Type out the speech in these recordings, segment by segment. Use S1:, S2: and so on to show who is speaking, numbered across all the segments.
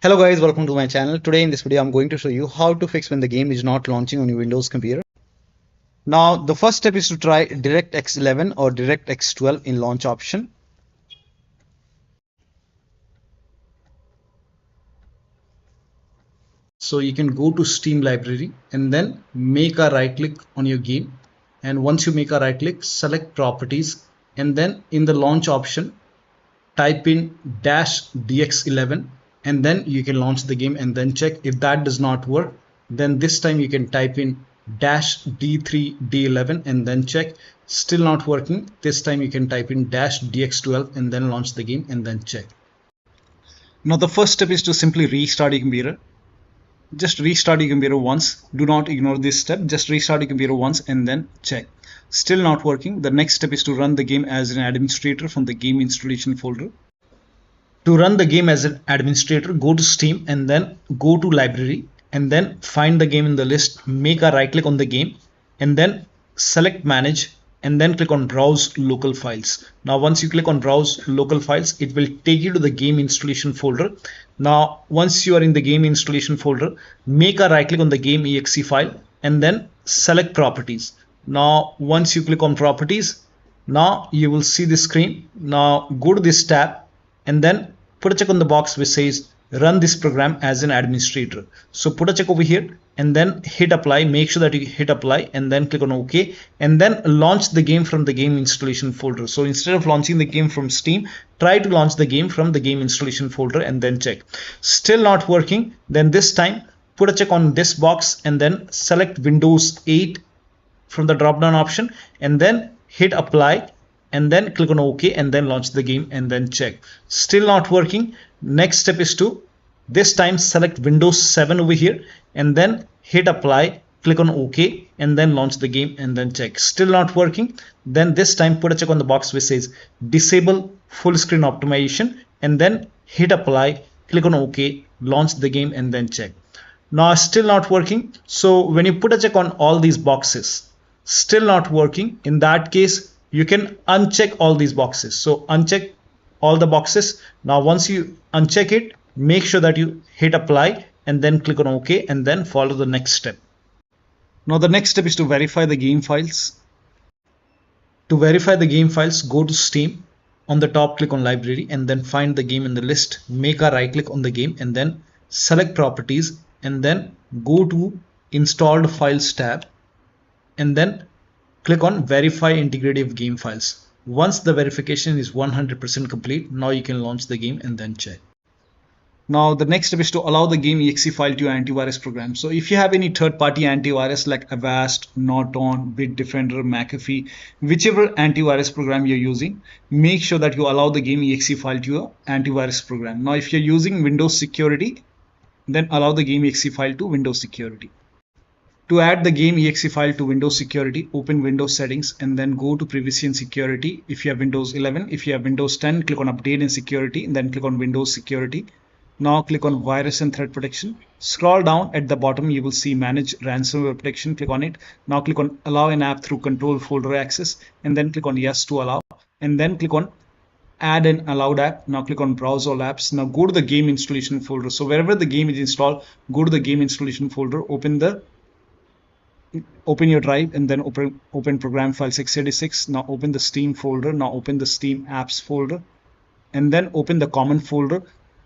S1: Hello guys, welcome to my channel. Today in this video I'm going to show you how to fix when the game is not launching on your Windows computer. Now the first step is to try DirectX 11 or DirectX 12 in launch option. So you can go to Steam library and then make a right click on your game, and once you make a right click, select properties, and then in the launch option type in -dx11, and then you can launch the game and then check. If that does not work, then this time you can type in -d3d11 and then check. Still not working, this time you can type in -dx12 and then launch the game and then check. Now the first step is to simply restart your computer. Just restart your computer once. Do not ignore this step. Just restart your computer once and then check. Still not working. The next step is to run the game as an administrator from the game installation folder. To run the game as an administrator, go to Steam and then go to library and then find the game in the list. Make a right click on the game and then select manage and then click on browse local files. Now once you click on browse local files, it will take you to the game installation folder. Now once you are in the game installation folder, make a right click on the game exe file and then select properties. Now once you click on properties, now you will see the screen. Now go to this tab and then put a check on the box which says run this program as an administrator. So put a check over here and then hit apply. Make sure that you hit apply and then click on OK and then launch the game from the game installation folder. So instead of launching the game from Steam, try to launch the game from the game installation folder and then check. Still not working, then this time put a check on this box and then select Windows 8 from the drop down option and then hit apply and then click on OK and then launch the game and then check. Still not working. Next step is to this time select Windows 7 over here and then hit apply, click on OK and then launch the game and then check. Still not working. Then this time put a check on the box which says disable full screen optimization and then hit apply, click on OK, launch the game and then check. Now still not working. So when you put a check on all these boxes, still not working, in that case you can uncheck all these boxes. So uncheck all the boxes. Now once you uncheck it, make sure that you hit apply and then click on OK and then follow the next step. Now the next step is to verify the game files. To verify the game files, go to Steam. On the top, click on library and then find the game in the list. Make a right click on the game and then select properties and then go to installed files tab and then click on verify integrity of game files. Once the verification is 100% complete, now you can launch the game and then check. Now the next step is to allow the game exe file to your antivirus program. So if you have any third-party antivirus like Avast, Norton, Bitdefender, McAfee, whichever antivirus program you're using, make sure that you allow the game exe file to your antivirus program. Now if you're using Windows Security, then allow the game exe file to Windows Security. To add the game exe file to Windows Security, open Windows Settings and then go to Privacy and Security. If you have Windows 11, if you have Windows 10, click on Update and Security and then click on Windows Security. Now click on Virus and Threat Protection. Scroll down at the bottom, you will see Manage Ransomware Protection. Click on it. Now click on Allow an app through Control Folder Access and then click on Yes to allow and then click on Add an allowed app. Now click on Browse all apps. Now go to the game installation folder. So wherever the game is installed, go to the game installation folder, open your drive and then open program file 686. Now open the Steam folder. Now open the Steam apps folder and then open the common folder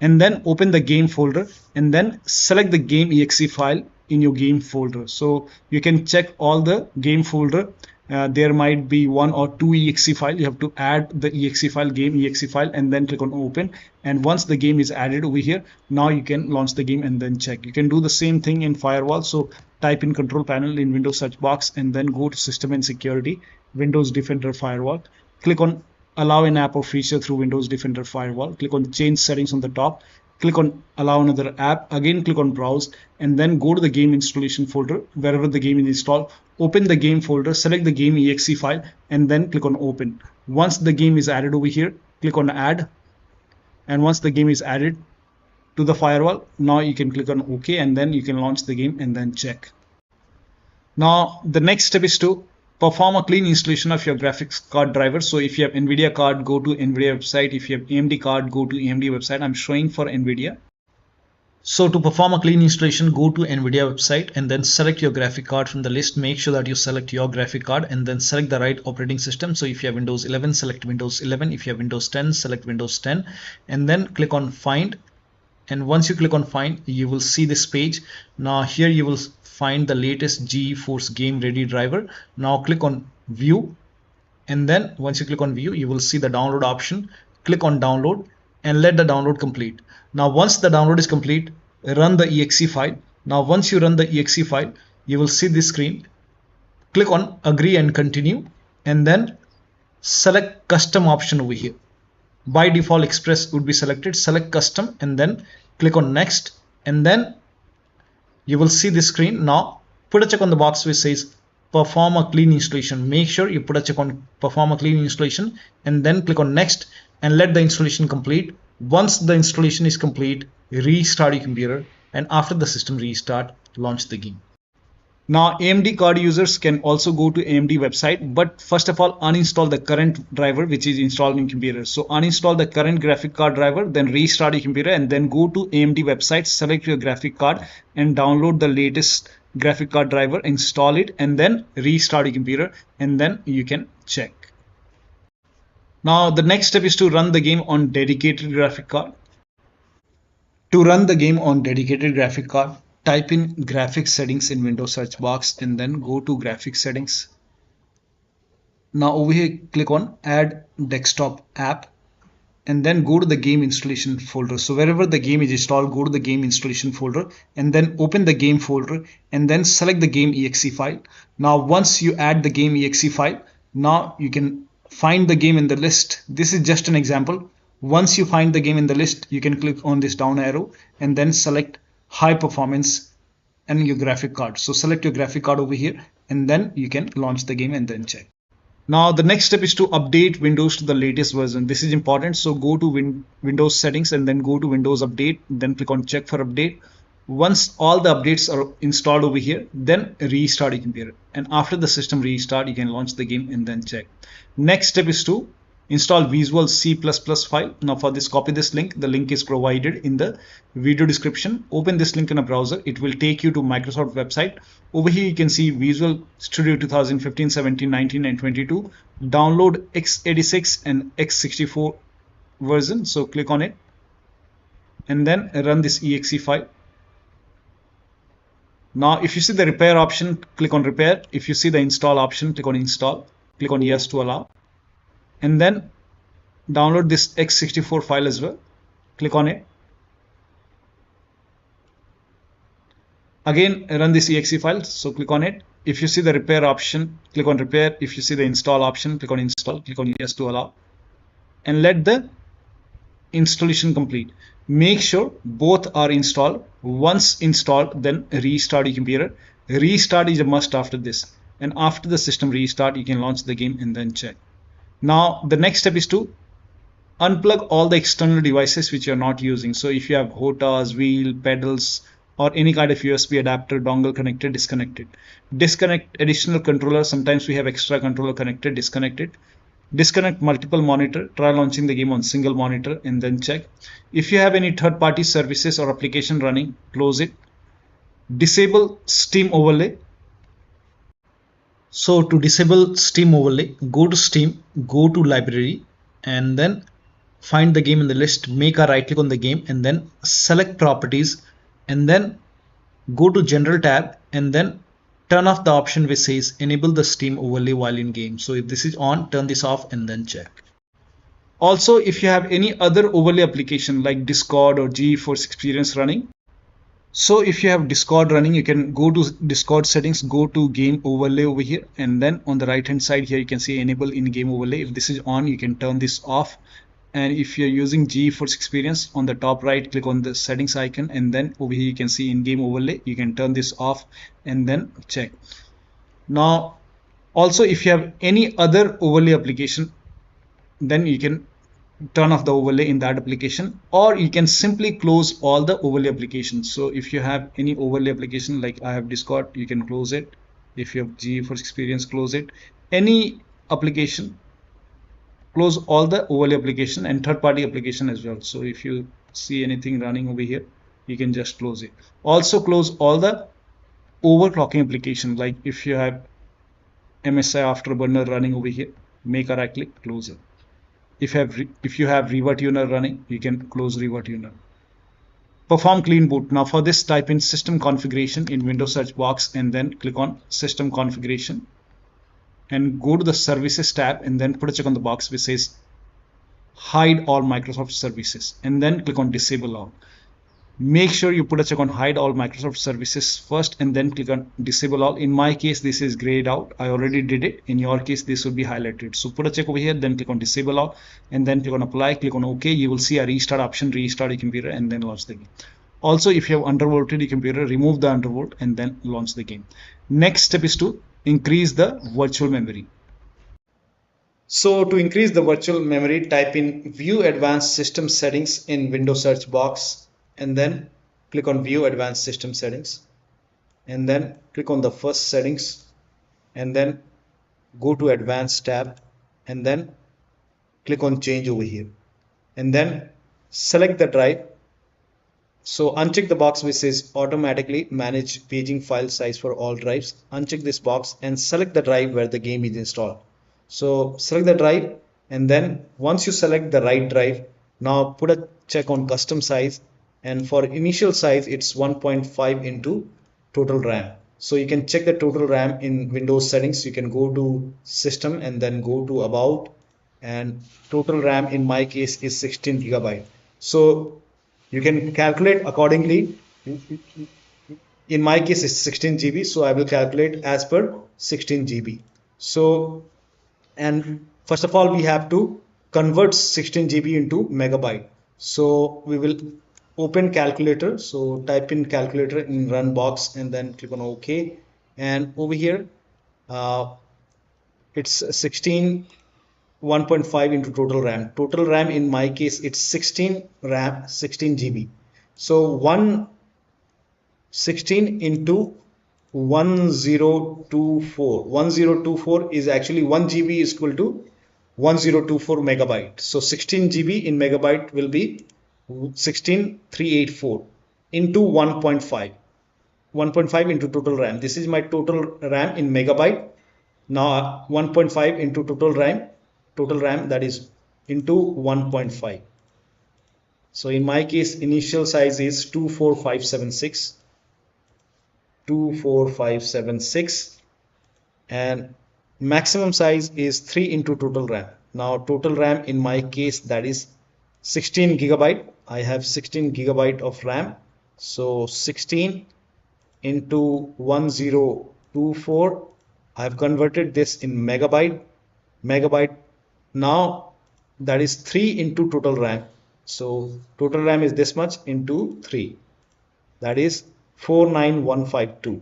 S1: and then open the game folder and then select the game exe file in your game folder. So you can check all the game folder. There might be 1 or 2 exe file. You have to add the exe file, game exe file, and then click on open. And once the game is added over here, now you can launch the game and then check. You can do the same thing in firewall. So type in control panel in Windows search box and then go to system and security, Windows Defender Firewall. Click on allow an app or feature through Windows Defender Firewall. Click on change settings on the top. Click on allow another app. Again click on browse and then go to the game installation folder wherever the game is installed. Open the game folder, select the game exe file and then click on open. Once the game is added over here, click on add, and once the game is added to the firewall, now you can click on OK and then you can launch the game and then check. Now the next step is to perform a clean installation of your graphics card driver. So if you have Nvidia card, go to Nvidia website. If you have AMD card, go to AMD website. I'm showing for Nvidia. So to perform a clean installation, go to Nvidia website and then select your graphic card from the list. Make sure that you select your graphic card and then select the right operating system. So if you have Windows 11, select Windows 11. If you have Windows 10, select Windows 10 and then click on Find. And once you click on Find, you will see this page. Now here you will find the latest GeForce Game Ready driver. Now click on View, and then once you click on View, you will see the download option. Click on Download and let the download complete. Now once the download is complete, run the exe file. Now once you run the exe file, you will see this screen. Click on Agree and Continue and then select Custom option over here. By default Express would be selected. Select Custom and then click on Next, and then you will see this screen. Now put a check on the box which says perform a clean installation. Make sure you put a check on perform a clean installation and then click on Next and let the installation complete. Once the installation is complete, restart your computer, and after the system restart, launch the game. Now AMD card users can also go to AMD website, but first of all uninstall the current driver which is installed in computer. So uninstall the current graphic card driver, then restart your computer and then go to AMD website, select your graphic card and download the latest graphic card driver, install it and then restart your computer, and then you can check. Now the next step is to run the game on dedicated graphic card. To run the game on dedicated graphic card, type in graphics settings in Windows search box and then go to graphics settings. Now over here click on add desktop app and then go to the game installation folder. So wherever the game is installed, go to the game installation folder and then open the game folder and then select the game exe file. Now once you add the game exe file, now you can find the game in the list. This is just an example. Once you find the game in the list, you can click on this down arrow and then select high performance and your graphic card. So select your graphic card over here and then you can launch the game and then check. Now the next step is to update Windows to the latest version. This is important. So go to Windows settings and then go to Windows update, then click on check for update. Once all the updates are installed over here, then restart your computer, and after the system restart you can launch the game and then check. Next step is to install Visual C++ file. Now for this, copy this link. The link is provided in the video description. Open this link in a browser. It will take you to Microsoft website. Over here you can see Visual Studio 2015, 17, 19 and 22. Download x86 and x64 version. So click on it and then run this exe file. Now if you see the repair option, click on repair. If you see the install option, click on install. Click on yes to allow. And then download this x64 file as well. Click on it. Again run this exe file, so click on it. If you see the repair option, click on repair. If you see the install option, click on install. Click on yes to allow and let the installation complete. Make sure both are installed. Once installed, then restart your computer. Restart is a must after this, and after the system restart you can launch the game and then check. Now the next step is to unplug all the external devices which you are not using. So if you have HOTAs, wheel, pedals or any kind of USB adapter, dongle connected, disconnect it. Disconnect additional controller. Sometimes we have extra controller connected, disconnect it. Disconnect multiple monitor. Try launching the game on single monitor and then check. If you have any third-party services or application running, close it. Disable Steam overlay. So to disable Steam overlay, go to Steam, go to library and then find the game in the list. Make a right click on the game and then select properties and then go to general tab and then turn off the option which says enable the Steam overlay while in game. So if this is on, turn this off and then check. Also, if you have any other overlay application like Discord or GeForce Experience running, so if you have Discord running, you can go to Discord settings, go to game overlay over here, and then on the right hand side here you can see enable in game overlay. If this is on, you can turn this off. And if you're using GeForce Experience, on the top right click on the settings icon and then over here you can see in game overlay. You can turn this off and then check. Now also if you have any other overlay application, then you can turn off the overlay in that application, or you can simply close all the overlay applications. So if you have any overlay application like I have Discord, you can close it. If you have GeForce Experience, close it. Any application, close all the overlay application and third-party application as well. So if you see anything running over here, you can just close it. Also close all the overclocking application, like if you have MSI Afterburner running over here, make a right click, close it. If you have ReverTuner running, you can close ReverTuner. Perform clean boot. Now for this, type in system configuration in Windows search box and then click on system configuration and go to the services tab and then put a check on the box which says hide all Microsoft services and then click on disable all. Make sure you put a check on hide all Microsoft services first and then click on disable all. In my case, this is grayed out. I already did it. In your case, this will be highlighted. So put a check over here, then click on disable all and then click on apply, click on OK. You will see a restart option, restart your computer and then launch the game. Also, if you have undervolted your computer, remove the undervolt and then launch the game. Next step is to increase the virtual memory. So to increase the virtual memory, type in view advanced system settings in Windows search box and then click on view advanced system settings and then click on the first settings and then go to advanced tab and then click on change over here and then select the drive. So uncheck the box which says automatically manage paging file size for all drives. Uncheck this box and select the drive where the game is installed. So select the drive and then once you select the right drive, now put a check on custom size, and for initial size it's 1.5 into total RAM. So you can check the total RAM in Windows settings. You can go to system and then go to about, and total RAM in my case is 16 GB. So you can calculate accordingly. In my case it's 16 GB, so I will calculate as per 16 GB. So, and first of all we have to convert 16 GB into megabyte. So we will open calculator. So type in calculator in run box and then click on OK, and over here it's 16 1.5 into total RAM. Total RAM in my case it's 16 RAM 16 GB. So 16 into 1024 is actually 1 GB is equal to 1024 megabyte. So 16 GB in megabyte will be 16384 into 1.5 into total RAM. This is my total RAM in megabyte. Now 1.5 into total RAM that is into 1.5. So in my case initial size is 24576 and maximum size is 3 into total RAM. Now total RAM in my case that is 16 GB. I have 16 GB of RAM. So 16 into 1024, I have converted this in megabyte. Now that is 3 into total RAM. So total RAM is this much into 3, that is 49152.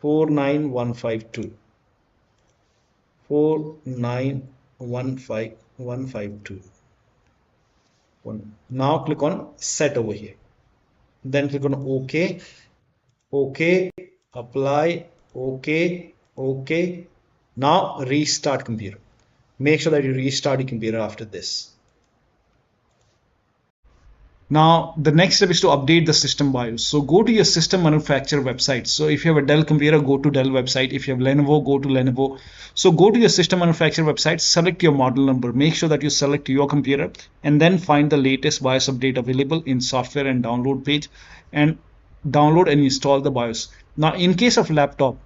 S1: 49152. Now click on set over here, then click on OK, apply, OK. Now restart computer. Make sure that you restart your computer after this. Now the next step is to update the system BIOS. So go to your system manufacturer website. So if you have a Dell computer, go to Dell website. If you have Lenovo, go to Lenovo. So go to your system manufacturer website, select your model number, make sure that you select your computer and then find the latest BIOS update available in software and download page and download and install the BIOS. Now in case of laptop,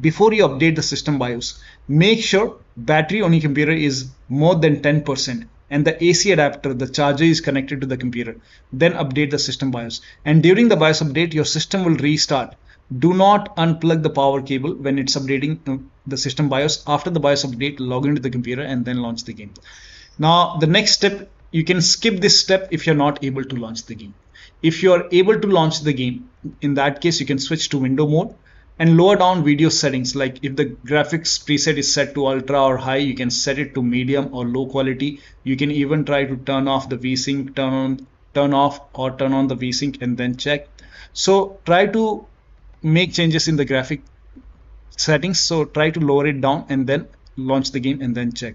S1: before you update the system BIOS, make sure battery on your computer is more than 10% and the AC adapter, the charger, is connected to the computer. Then update the system BIOS, and during the BIOS update your system will restart. Do not unplug the power cable when it's updating the system BIOS. After the BIOS update, log into the computer and then launch the game. Now the next step, you can skip this step if you're not able to launch the game. If you are able to launch the game, in that case you can switch to window mode and lower down video settings. Like if the graphics preset is set to ultra or high, you can set it to medium or low quality. You can even try to turn off the VSync, turn off or turn on the VSync and then check. So try to make changes in the graphic settings. So try to lower it down and then launch the game and then check.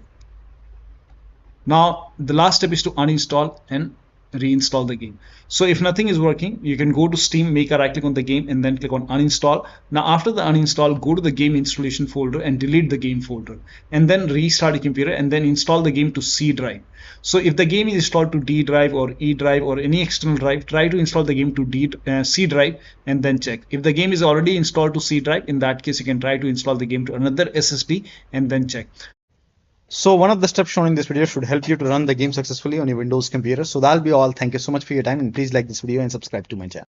S1: Now the last step is to uninstall and reinstall the game. So if nothing is working, you can go to Steam, make a right click on the game, and then click on uninstall. Now after the uninstall, go to the game installation folder and delete the game folder, and then restart your computer and then install the game to C drive. So if the game is installed to D drive or E drive or any external drive, try to install the game to C drive and then check. If the game is already installed to C drive, in that case you can try to install the game to another SSD and then check. So one of the steps shown in this video should help you to run the game successfully on your Windows computer. So that'll be all. Thank you so much for your time, and please like this video and subscribe to my channel.